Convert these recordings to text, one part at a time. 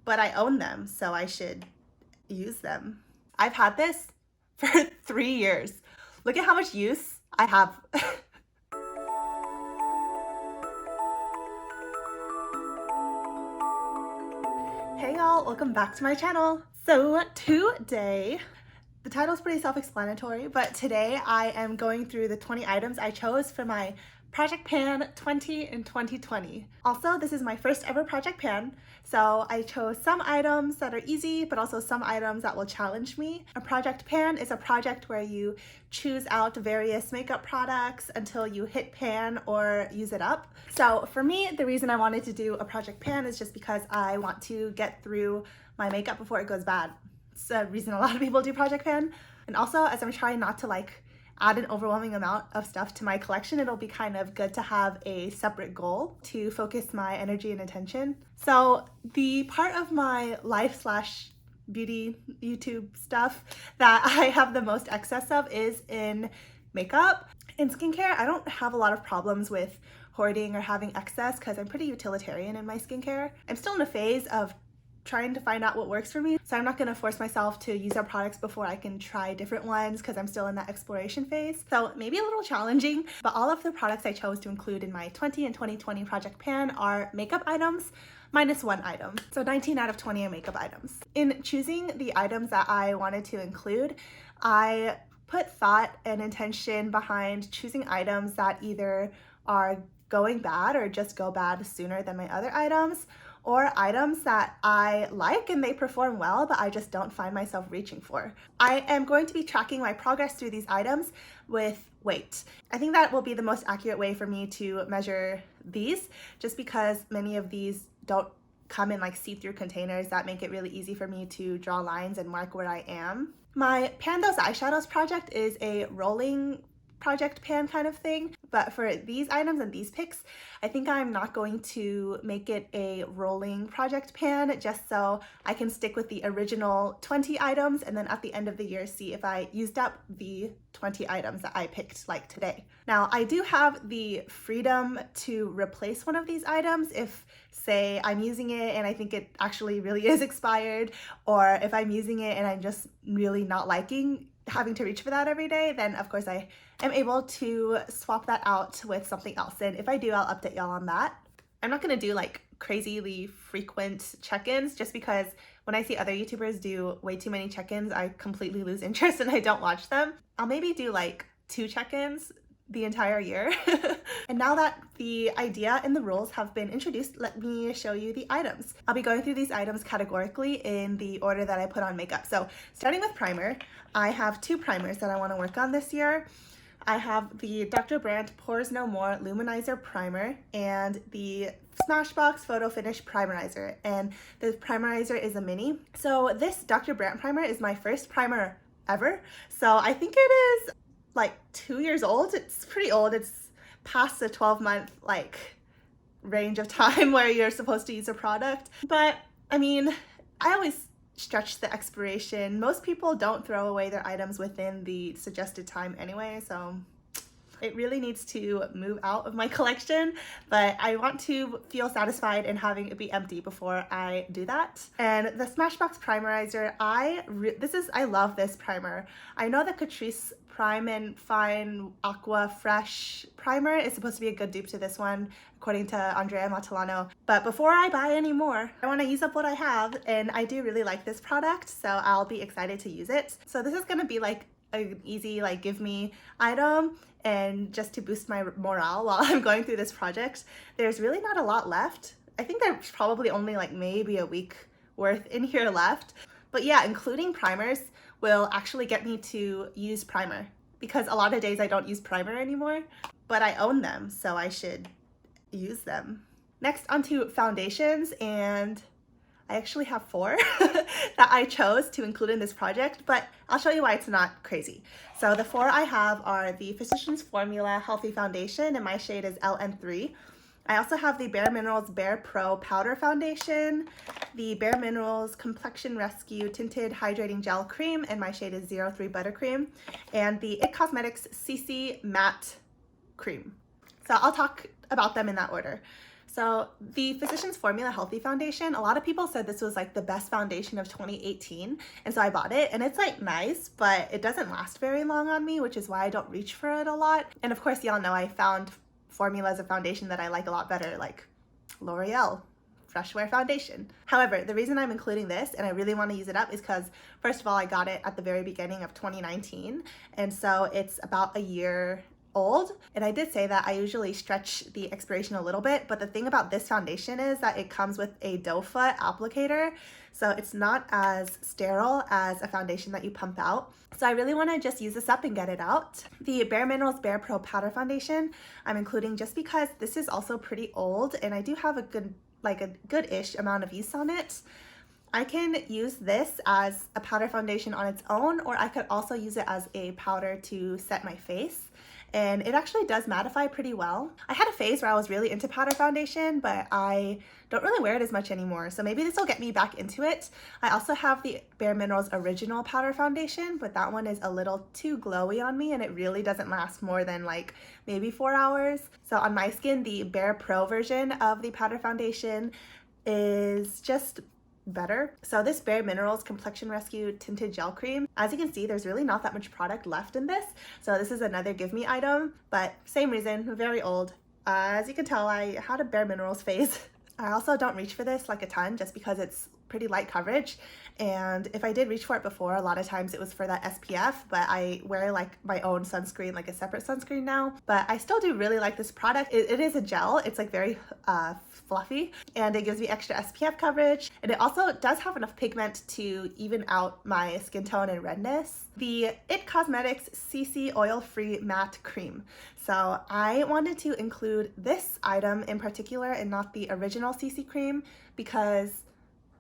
but I own them, so I should use them. I've had this for 3 years. Look at how much use I have. Hey y'all, welcome back to my channel. So today, the title is pretty self-explanatory, but today I am going through the 20 items I chose for my Project Pan 20 in 2020. Also, this is my first ever Project Pan, so I chose some items that are easy, but also some items that will challenge me. A Project Pan is a project where you choose out various makeup products until you hit pan or use it up. So for me, the reason I wanted to do a Project Pan is just because I want to get through my makeup before it goes bad. It's the reason a lot of people do Project Pan. And also, as I'm trying not to add an overwhelming amount of stuff to my collection, it'll be kind of good to have a separate goal to focus my energy and attention. So the part of my life/beauty YouTube stuff that I have the most excess of is in makeup. In skincare, I don't have a lot of problems with hoarding or having excess because I'm pretty utilitarian in my skincare. I'm still in a phase of trying to find out what works for me, so I'm not going to force myself to use our products before I can try different ones because I'm still in that exploration phase. So maybe a little challenging, but all of the products I chose to include in my 20 and 2020 Project Pan are makeup items minus one item. So 19 out of 20 are makeup items. In choosing the items that I wanted to include, I put thought and intention behind choosing items that either are going bad or just go bad sooner than my other items, or items that I like and they perform well, but I just don't find myself reaching for. I am going to be tracking my progress through these items with weight. I think that will be the most accurate way for me to measure these, just because many of these don't come in see-through containers that make it really easy for me to draw lines and mark where I am. My Pan Those Eyeshadows project is a rolling project pan kind of thing, but for these items and these picks, I think I'm not going to make it a rolling project pan, just so I can stick with the original 20 items and then at the end of the year see if I used up the 20 items that I picked today. Now, I do have the freedom to replace one of these items if, say, I'm using it and I think it actually really is expired, or if I'm using it and I'm just really not liking having to reach for that every day, then of course I am able to swap that out with something else. And if I do, I'll update y'all on that. I'm not gonna do crazily frequent check-ins, just because when I see other YouTubers do way too many check-ins, I completely lose interest and I don't watch them. I'll maybe do 2 check-ins the entire year. And now that the idea and the rules have been introduced, let me show you the items. I'll be going through these items categorically in the order that I put on makeup. So starting with primer, I have 2 primers that I want to work on this year. I have the Dr. Brandt Pores No More Luminizer Primer and the Smashbox Photo Finish Primerizer, and the primerizer is a mini. So this Dr. Brandt primer is my first primer ever, so I think it is 2 years old. It's pretty old. It's past the 12-month range of time where you're supposed to use a product. But I mean, I always stretch the expiration. Most people don't throw away their items within the suggested time anyway, so it really needs to move out of my collection, but I want to feel satisfied in having it be empty before I do that. And the Smashbox Primerizer, I love this primer. I know the Catrice Prime and Fine Aqua Fresh primer is supposed to be a good dupe to this one, according to Andrea Matalano. But before I buy any more, I want to use up what I have, and I do really like this product, so I'll be excited to use it. So this is going to be an easy give me item, and just to boost my morale while I'm going through this project. There's really not a lot left. I think there's probably only maybe a week worth in here left. But yeah, including primers will actually get me to use primer, because a lot of days I don't use primer anymore, but I own them, so I should use them. Next, onto foundations, and I actually have 4 that I chose to include in this project, but I'll show you why it's not crazy. So the 4 I have are the Physicians Formula Healthy Foundation, and my shade is LN3. I also have the Bare Minerals Bare Pro Powder Foundation, the Bare Minerals Complexion Rescue Tinted Hydrating Gel Cream, and my shade is 03 Buttercream, and the IT Cosmetics CC Matte Cream. So I'll talk about them in that order. So the Physicians Formula Healthy Foundation, a lot of people said this was like the best foundation of 2018, and so I bought it, and it's like nice, but it doesn't last very long on me, which is why I don't reach for it a lot. And of course, y'all know I found formulas of foundation that I like a lot better, like L'Oreal Fresh Wear Foundation. However, the reason I'm including this and I really want to use it up is because, first of all, I got it at the very beginning of 2019, and so it's about a year old. And I did say that I usually stretch the expiration a little bit, but the thing about this foundation is that it comes with a doe foot applicator, so it's not as sterile as a foundation that you pump out. So I really want to just use this up and get it out. The Bare Minerals Bare Pro Powder Foundation I'm including just because this is also pretty old and I do have a good-ish amount of use on it. I can use this as a powder foundation on its own, or I could also use it as a powder to set my face. And it actually does mattify pretty well. I had a phase where I was really into powder foundation, but I don't really wear it as much anymore, so maybe this will get me back into it. I also have the Bare Minerals Original Powder Foundation, but that one is a little too glowy on me and it really doesn't last more than like maybe 4 hours. So on my skin, the Bare Pro version of the powder foundation is just better. So this Bare Minerals Complexion Rescue Tinted Gel Cream, as you can see, there's really not that much product left in this. So this is another give me item, but same reason, very old. As you can tell, I had a Bare Minerals phase. I also don't reach for this like a ton just because it's pretty light coverage, and if I did reach for it before, a lot of times it was for that SPF, but I wear like my own sunscreen, like a separate sunscreen now. But I still do really like this product. It is a gel, it's like very fluffy, and it gives me extra SPF coverage, and it also does have enough pigment to even out my skin tone and redness. The IT Cosmetics CC Oil Free Matte Cream. So I wanted to include this item in particular and not the original CC cream because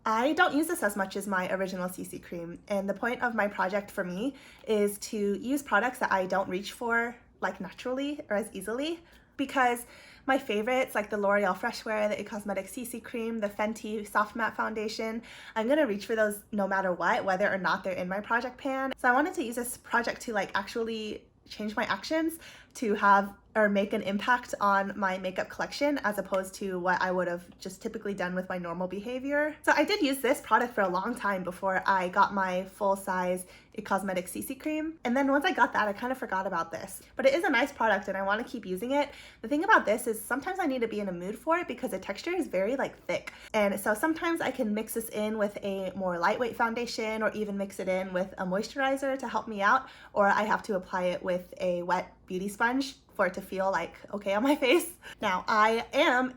I don't use this as much as my original CC cream, and the point of my project for me is to use products that I don't reach for like naturally or as easily, because my favorites like the L'Oreal Fresh Wear, the IT Cosmetics CC cream, the Fenty Soft Matte Foundation, I'm gonna reach for those no matter what, whether or not they're in my project pan. So I wanted to use this project to like actually change my actions to have or make an impact on my makeup collection as opposed to what I would have just typically done with my normal behavior. So I did use this product for a long time before I got my full-size IT Cosmetics CC cream, and then once I got that I kind of forgot about this, but it is a nice product and I want to keep using it. The thing about this is sometimes I need to be in a mood for it because the texture is very like thick, and so sometimes I can mix this in with a more lightweight foundation or even mix it in with a moisturizer to help me out, or I have to apply it with a wet beauty sponge for it to feel like okay on my face. Now I am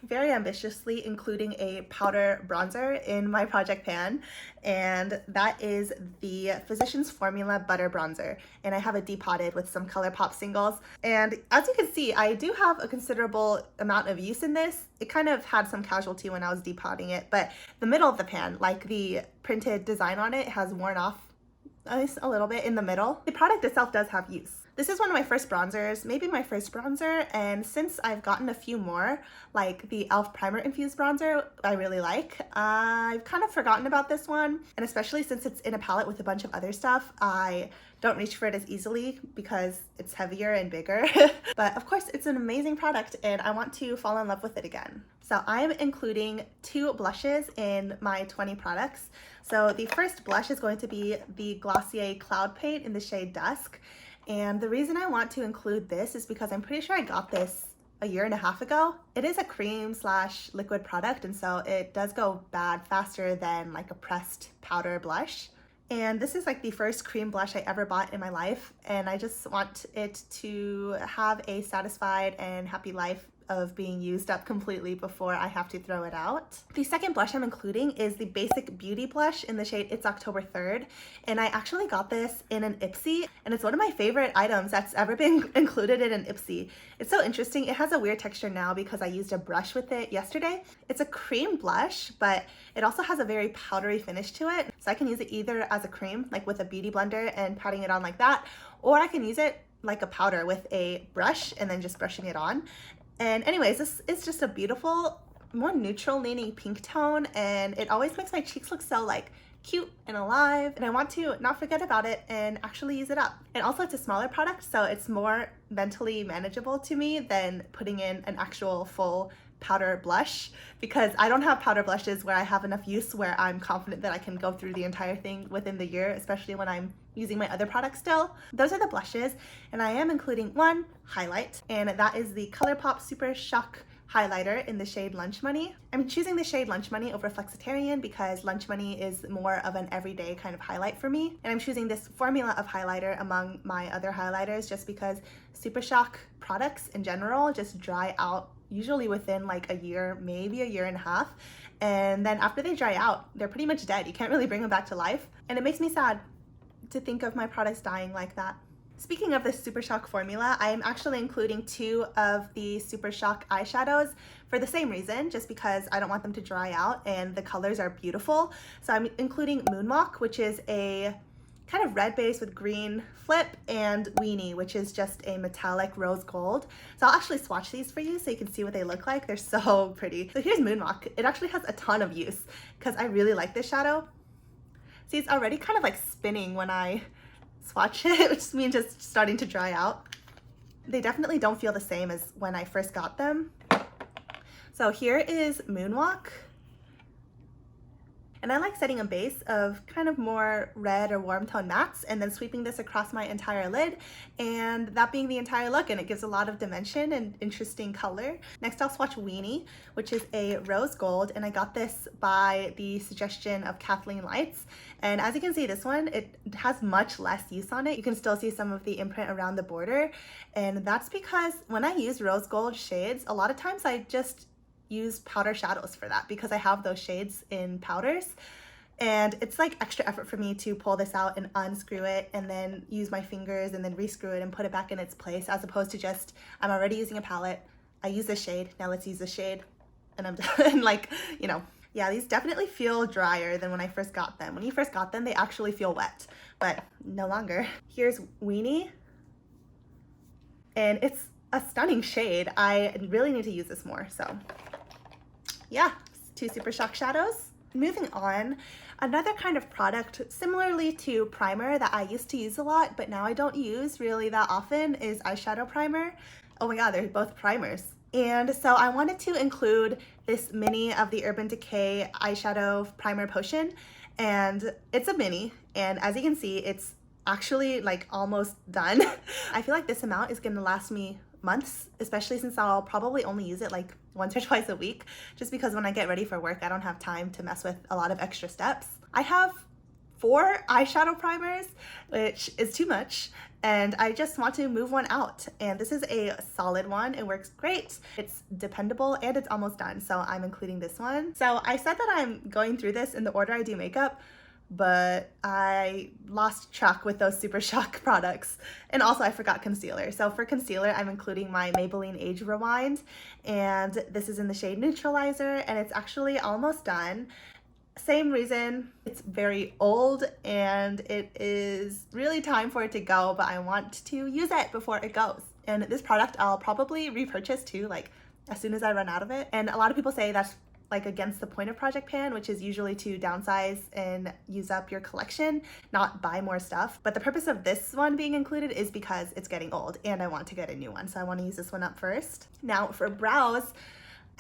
very ambitiously including a powder bronzer in my project pan, and that is the Physicians Formula Butter Bronzer, and I have it depotted with some Colourpop singles, and as you can see I do have a considerable amount of use in this. It kind of had some casualty when I was depotting it, but the middle of the pan, like the printed design on it, has worn off at least a little bit in the middle. The product itself does have use. This is one of my first bronzers, maybe my first bronzer, and since I've gotten a few more, like the e.l.f. Primer Infused Bronzer I really like, I've kind of forgotten about this one, and especially since it's in a palette with a bunch of other stuff, I don't reach for it as easily because it's heavier and bigger. But of course it's an amazing product and I want to fall in love with it again. So I'm including 2 blushes in my 20 products. So the first blush is going to be the Glossier Cloud Paint in the shade Dusk. And the reason I want to include this is because I'm pretty sure I got this a year and a half ago. It is a cream / liquid product, and so it does go bad faster than like a pressed powder blush. And this is like the first cream blush I ever bought in my life, and I just want it to have a satisfied and happy life of being used up completely before I have to throw it out. The second blush I'm including is the Basic Beauty blush in the shade It's October 3rd, and I actually got this in an Ipsy, and it's one of my favorite items that's ever been included in an Ipsy. It's so interesting. It has a weird texture now because I used a brush with it yesterday. It's a cream blush, but it also has a very powdery finish to it, so I can use it either as a cream, like with a beauty blender and patting it on like that, or I can use it like a powder with a brush and then just brushing it on. And anyways, this is just a beautiful, more neutral leaning pink tone, and it always makes my cheeks look so like cute and alive, and I want to not forget about it and actually use it up. And also it's a smaller product, so it's more mentally manageable to me than putting in an actual full powder blush, because I don't have powder blushes where I have enough use where I'm confident that I can go through the entire thing within the year, especially when I'm using my other products still. Those are the blushes, and I am including one highlight, and that is the Colourpop Super Shock highlighter in the shade Lunch Money. I'm choosing the shade Lunch Money over Flexitarian because Lunch Money is more of an everyday kind of highlight for me. And I'm choosing this formula of highlighter among my other highlighters just because Super Shock products in general just dry out usually within like a year, maybe a year and a half. And then after they dry out, they're pretty much dead. You can't really bring them back to life. And it makes me sad to think of my products dying like that. Speaking of this Super Shock formula, I am actually including 2 of the Super Shock eyeshadows for the same reason, just because I don't want them to dry out and the colors are beautiful. So I'm including Moonwalk, which is a kind of red base with green flip, and Weenie, which is just a metallic rose gold. So I'll actually swatch these for you so you can see what they look like. They're so pretty. So here's Moonwalk. It actually has a ton of use because I really like this shadow. See, it's already kind of like spinning when I swatch it, which means it's starting to dry out. They definitely don't feel the same as when I first got them. So here is Moonwalk. And I like setting a base of kind of more red or warm tone mattes and then sweeping this across my entire lid, and that being the entire look, and it gives a lot of dimension and interesting color. Next I'll swatch Weenie, which is a rose gold, and I got this by the suggestion of Kathleen Lights. And as you can see, this one, it has much less use on it. You can still see some of the imprint around the border, and that's because when I use rose gold shades, a lot of times I just use powder shadows for that because I have those shades in powders, and it's like extra effort for me to pull this out and unscrew it and then use my fingers and then rescrew it and put it back in its place, as opposed to just, I'm already using a palette, I use this shade, now let's use this shade, and I'm done. Like, you know, yeah, these definitely feel drier than when I first got them. When you first got them, they actually feel wet, but no longer. Here's Weenie, and it's a stunning shade. I really need to use this more, so yeah, 2 Super Shock shadows. Moving on, another kind of product similarly to primer that I used to use a lot, but now I don't use really that often, is Eyeshadow Primer. Oh my god, they're both primers. And so I wanted to include this mini of the Urban Decay Eyeshadow Primer Potion, and it's a mini, and as you can see, it's actually like almost done. I feel like this amount is gonna last me months, especially since I'll probably only use it like once or twice a week, just because when I get ready for work, I don't have time to mess with a lot of extra steps. I have 4 eyeshadow primers, which is too much, and I just want to move one out. And this is a solid one. It works great. It's dependable and it's almost done. So I'm including this one. So I said that I'm going through this in the order I do makeup, but I lost track with those Super Shock products. And also I forgot concealer. So for concealer, I'm including my Maybelline Age Rewind, and this is in the shade Neutralizer, and it's actually almost done. Same reason, it's very old and it is really time for it to go, but I want to use it before it goes. And this product I'll probably repurchase too, like as soon as I run out of it. And a lot of people say that's like against the point of Project Pan, which is usually to downsize and use up your collection, not buy more stuff. But the purpose of this one being included is because it's getting old and I want to get a new one. So I want to use this one up first. Now for brows,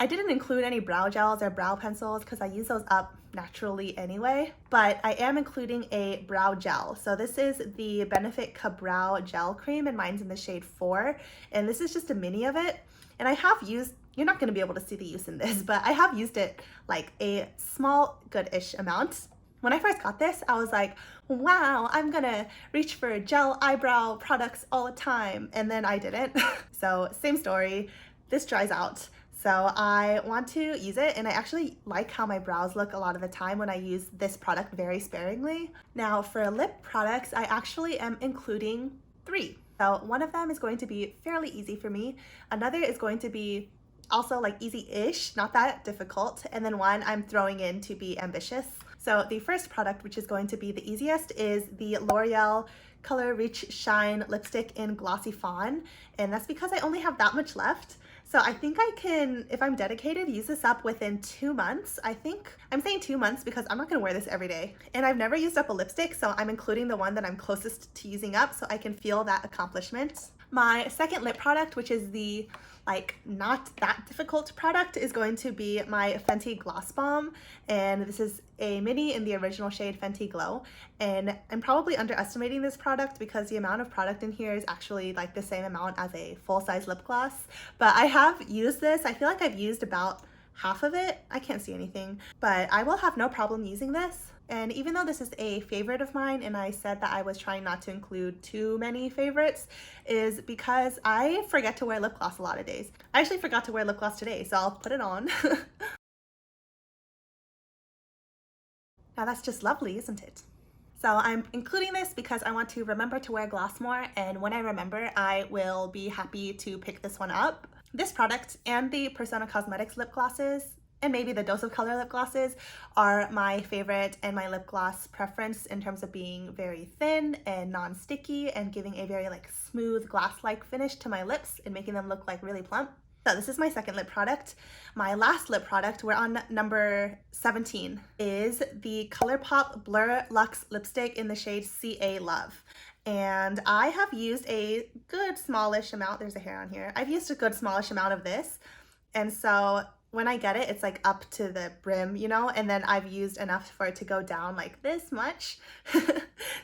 I didn't include any brow gels or brow pencils because I use those up naturally anyway, but I am including a brow gel. So this is the Benefit Ka-Brow Gel Cream, and mine's in the shade 4, and this is just a mini of it. And I have used, you're not going to be able to see the use in this, but I have used it like a small good-ish amount. When I first got this, I was like, wow, I'm gonna reach for gel eyebrow products all the time, and then I didn't. So same story, this dries out. So I want to use it, and I actually like how my brows look a lot of the time when I use this product very sparingly. Now for lip products, I actually am including 3. So one of them is going to be fairly easy for me. Another is going to be also like easy-ish, not that difficult. And then one I'm throwing in to be ambitious. So the first product, which is going to be the easiest, is the L'Oreal Color Reach Shine Lipstick in Glossy Fawn. And that's because I only have that much left. So I think I can, if I'm dedicated, use this up within 2 months. I think I'm saying 2 months because I'm not gonna wear this every day. And I've never used up a lipstick, so I'm including the one that I'm closest to using up so I can feel that accomplishment. My second lip product, which is the like not that difficult product, is going to be my Fenty Gloss Bomb, and this is a mini in the original shade Fenty Glow. And I'm probably underestimating this product because the amount of product in here is actually like the same amount as a full-size lip gloss, but I have used this. I feel like I've used about half of it. I can't see anything, but I will have no problem using this. And even though this is a favorite of mine, and I said that I was trying not to include too many favorites, is because I forget to wear lip gloss a lot of days. I actually forgot to wear lip gloss today, so I'll put it on. Now that's just lovely, isn't it? So I'm including this because I want to remember to wear gloss more, and when I remember, I will be happy to pick this one up. This product and the Persona Cosmetics lip glosses, and maybe the Dose of Color lip glosses, are my favorite and my lip gloss preference in terms of being very thin and non-sticky and giving a very like smooth glass-like finish to my lips and making them look like really plump. So this is my second lip product. My last lip product, we're on number 17, is the Colourpop Blur Luxe lipstick in the shade CA Love. And I have used a good smallish amount, there's a hair on here. I've used a good smallish amount of this. And so when I get it, it's like up to the brim, you know, and then I've used enough for it to go down like this much.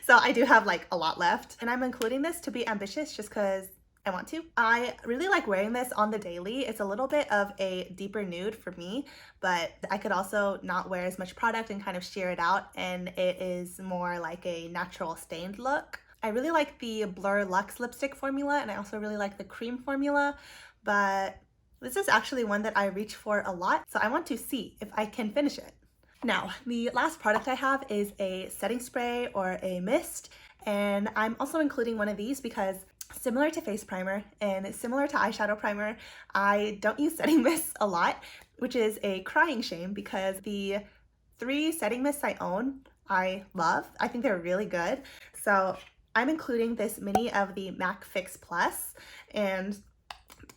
So I do have like a lot left. And I'm including this to be ambitious just because I want to. I really like wearing this on the daily. It's a little bit of a deeper nude for me, but I could also not wear as much product and kind of sheer it out, and it is more like a natural stained look. I really like the Blur Luxe lipstick formula, and I also really like the cream formula, but this is actually one that I reach for a lot, so I want to see if I can finish it. Now, the last product I have is a setting spray or a mist, and I'm also including one of these because similar to face primer and similar to eyeshadow primer, I don't use setting mists a lot, which is a crying shame because the 3 setting mists I own, I love. I think they're really good. So I'm including this mini of the MAC Fix Plus, and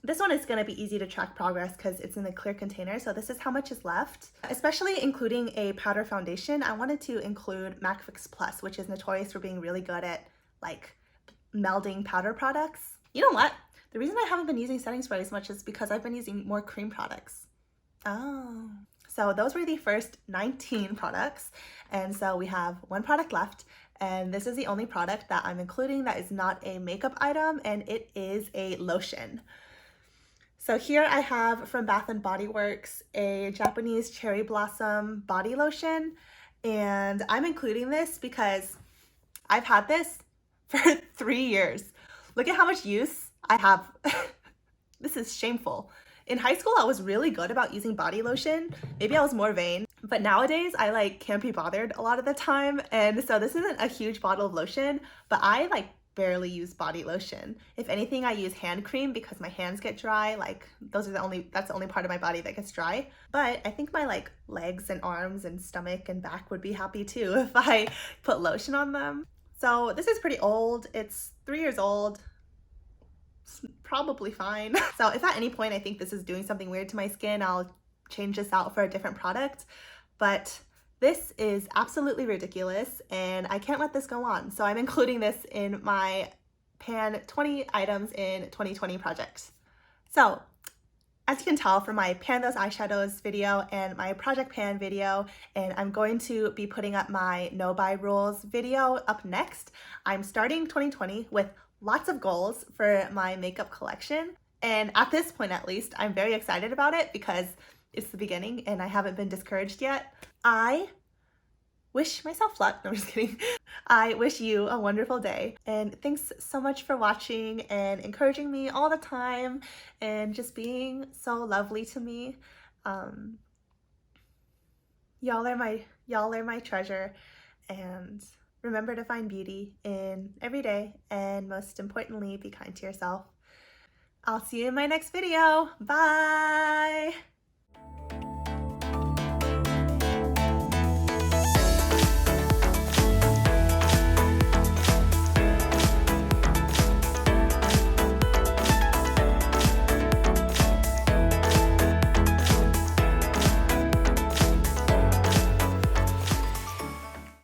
this one is going to be easy to track progress because it's in a clear container, so this is how much is left. Especially including a powder foundation, I wanted to include MAC Fix Plus, which is notorious for being really good at like melding powder products. You know what? The reason I haven't been using setting spray as much is because I've been using more cream products. Oh. So those were the first 19 products, and so we have one product left, and this is the only product that I'm including that is not a makeup item, and it is a lotion. So here I have from Bath & Body Works a Japanese cherry blossom body lotion, and I'm including this because I've had this for 3 years. Look at how much use I have. This is shameful. In high school, I was really good about using body lotion. Maybe I was more vain, but nowadays I like can't be bothered a lot of the time. And so this isn't a huge bottle of lotion, but I like barely use body lotion. If anything, I use hand cream because my hands get dry. Like that's the only part of my body that gets dry. But I think my like legs and arms and stomach and back would be happy too if I put lotion on them. So this is pretty old. It's 3 years old. It's probably fine. So if at any point I think this is doing something weird to my skin, I'll change this out for a different product. But this is absolutely ridiculous and I can't let this go on. So I'm including this in my Pan 20 items in 2020 project. So as you can tell from my Pan Those Eyeshadows video and my Project Pan video, and I'm going to be putting up my No Buy Rules video up next, I'm starting 2020 with lots of goals for my makeup collection. And at this point, at least, I'm very excited about it because it's the beginning and I haven't been discouraged yet. I wish myself luck. No, I'm just kidding. I wish you a wonderful day, and thanks so much for watching and encouraging me all the time and just being so lovely to me. Y'all are my treasure, and remember to find beauty in every day, and most importantly, be kind to yourself. I'll see you in my next video. Bye!